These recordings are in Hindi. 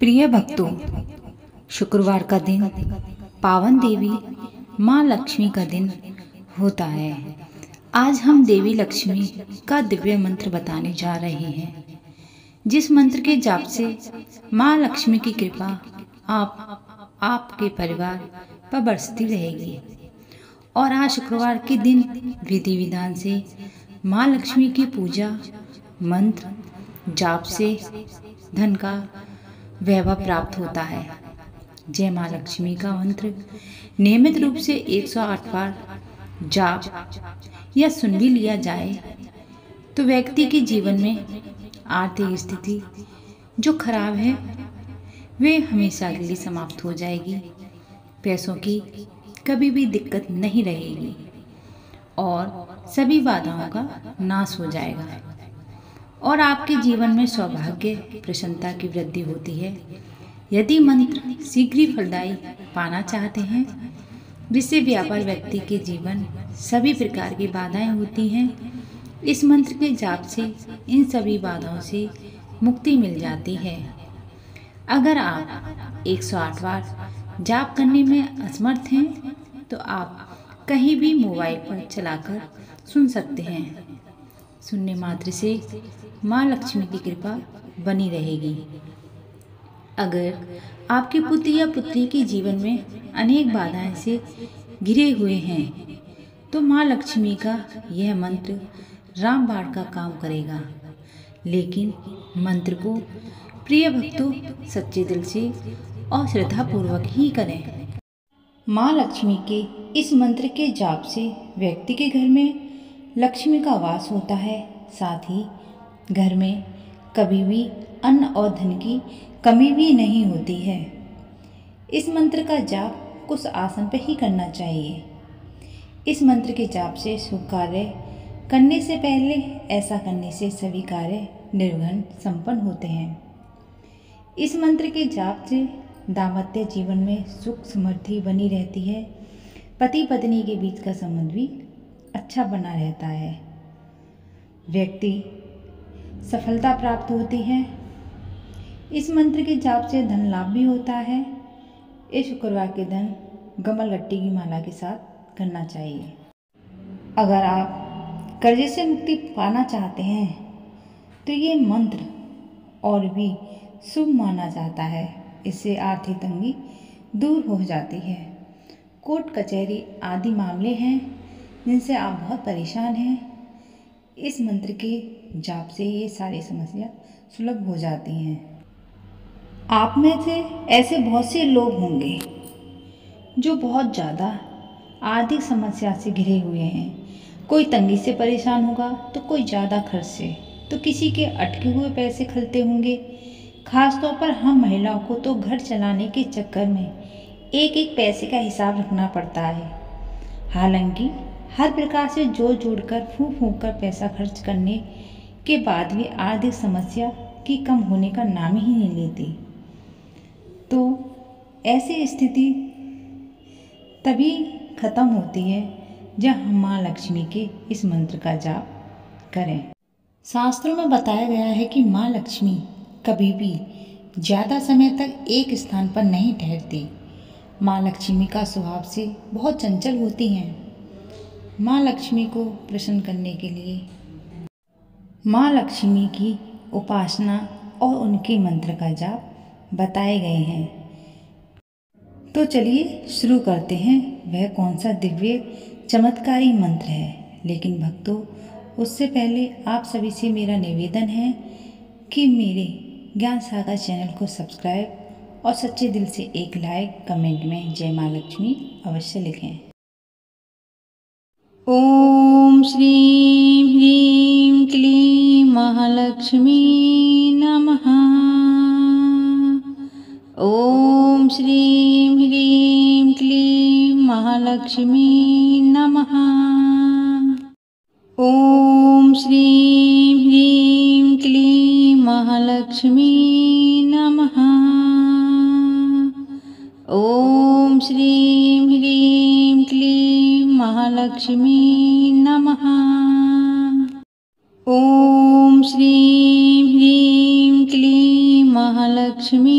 प्रिय भक्तों, शुक्रवार का दिन पावन देवी माँ लक्ष्मी का दिन होता है। आज हम देवी लक्ष्मी का दिव्य मंत्र बताने जा रहे हैं, जिस मंत्र के जाप से माँ लक्ष्मी की कृपा आपके परिवार पर बरसती रहेगी। और आज शुक्रवार के दिन विधि विधान से माँ लक्ष्मी की पूजा मंत्र जाप से धन का वैभव प्राप्त होता है। जय माँ लक्ष्मी का मंत्र नियमित रूप से 108 बार जाप या सुन भी लिया जाए तो व्यक्ति के जीवन में आर्थिक स्थिति जो खराब है वे हमेशा के लिए समाप्त हो जाएगी। पैसों की कभी भी दिक्कत नहीं रहेगी और सभी बाधाओं का नाश हो जाएगा और आपके जीवन में सौभाग्य प्रसन्नता की वृद्धि होती है। यदि मंत्र शीघ्र ही फलदायी पाना चाहते हैं, जिससे व्यापार व्यक्ति के जीवन सभी प्रकार की बाधाएं होती हैं, इस मंत्र के जाप से इन सभी बाधाओं से मुक्ति मिल जाती है। अगर आप 108 बार जाप करने में असमर्थ हैं तो आप कहीं भी मोबाइल पर चलाकर सुन सकते हैं। सुनने मात्र से माँ लक्ष्मी की कृपा बनी रहेगी। अगर आपके पुत्र या पुत्री के जीवन में अनेक बाधाएं से घिरे हुए हैं तो माँ लक्ष्मी का यह मंत्र रामबाण का काम करेगा। लेकिन मंत्र को प्रिय भक्तों सच्चे दिल से और श्रद्धापूर्वक ही करें। माँ लक्ष्मी के इस मंत्र के जाप से व्यक्ति के घर में लक्ष्मी का वास होता है। साथ ही घर में कभी भी अन्न और धन की कमी भी नहीं होती है। इस मंत्र का जाप कुछ आसन पर ही करना चाहिए। इस मंत्र के जाप से शुभ कार्य करने से पहले ऐसा करने से सभी कार्य निर्विघ्न संपन्न होते हैं। इस मंत्र के जाप से दाम्पत्य जीवन में सुख समृद्धि बनी रहती है। पति पत्नी के बीच का संबंध भी अच्छा बना रहता है। व्यक्ति सफलता प्राप्त होती है। इस मंत्र के जाप से धन लाभ भी होता है। इस शुक्रवार के दिन कमल गट्टी की माला के साथ करना चाहिए। अगर आप कर्जे से मुक्ति पाना चाहते हैं तो ये मंत्र और भी शुभ माना जाता है। इससे आर्थिक तंगी दूर हो जाती है। कोर्ट कचहरी आदि मामले हैं जिनसे आप बहुत परेशान हैं, इस मंत्र के जाप से ये सारी समस्या सुलभ हो जाती हैं। आप में से ऐसे बहुत से लोग होंगे जो बहुत ज़्यादा आर्थिक समस्या से घिरे हुए हैं। कोई तंगी से परेशान होगा तो कोई ज़्यादा खर्च से, तो किसी के अटके हुए पैसे खलते होंगे। खास तौर पर हम महिलाओं को तो घर चलाने के चक्कर में एक एक पैसे का हिसाब रखना पड़ता है। हालांकि हर प्रकार से जोड़ जोड़कर फूंक फूंक कर पैसा खर्च करने के बाद भी आर्थिक समस्या की कम होने का नाम ही नहीं लेती। तो ऐसी स्थिति तभी खत्म होती है जब हम माँ लक्ष्मी के इस मंत्र का जाप करें। शास्त्रों में बताया गया है कि माँ लक्ष्मी कभी भी ज़्यादा समय तक एक स्थान पर नहीं ठहरती। माँ लक्ष्मी का स्वभाव से बहुत चंचल होती हैं। माँ लक्ष्मी को प्रसन्न करने के लिए माँ लक्ष्मी की उपासना और उनके मंत्र का जाप बताए गए हैं। तो चलिए शुरू करते हैं। वह कौन सा दिव्य चमत्कारी मंत्र है। लेकिन भक्तों, उससे पहले आप सभी से मेरा निवेदन है कि मेरे ज्ञान सागर चैनल को सब्सक्राइब और सच्चे दिल से एक लाइक कमेंट में जय माँ लक्ष्मी अवश्य लिखें। ओम श्रीं ह्रीं क्लीं महालक्ष्मी नमः। ओम श्रीं ह्रीं क्लीं महालक्ष्मी नमः। ओम श्रीं ह्रीं क्लीं महालक्ष्मी नमः। ओम श्रीं ह्रीं क्लीं महालक्ष्मी नमः। ओम श्रीं ह्रीं क्लीं महालक्ष्मी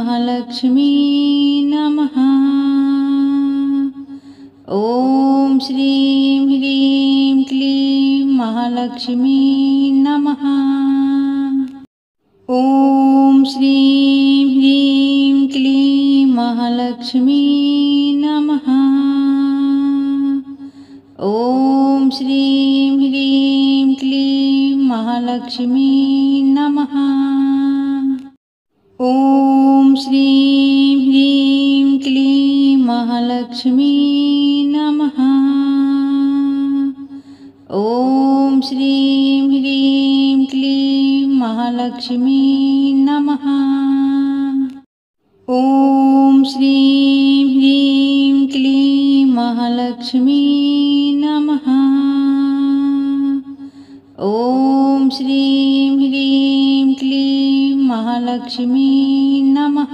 महालक्ष्मी नमः। ॐ श्रीं ह्रीं क्लीं महालक्ष्मी नमः। ॐ श्रीं ह्रीं क्लीं महालक्ष्मी नमः। ॐ श्रीं ह्रीं क्लीं महालक्ष्मी नमः। ॐ श्रीं ह्रीं क्लीं महालक्ष्मी नमः। ॐ श्रीं ह्रीं क्लीं महालक्ष्मी नमः। ॐ श्रीं ह्रीं क्लीं महालक्ष्मी नमः। ॐ श्रीं ह्रीं क्लीं महालक्ष्मी नमः।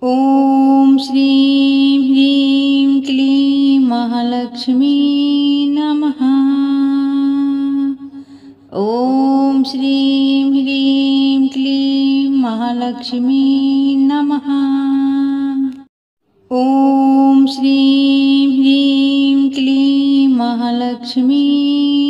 ॐ श्रीं ह्रीं क्लीं महालक्ष्मी नमः। ॐ श्रीं ह्रीं क्लीं महालक्ष्मी नमः। ॐ श्रीं ह्रीं क्लीं महालक्ष्मी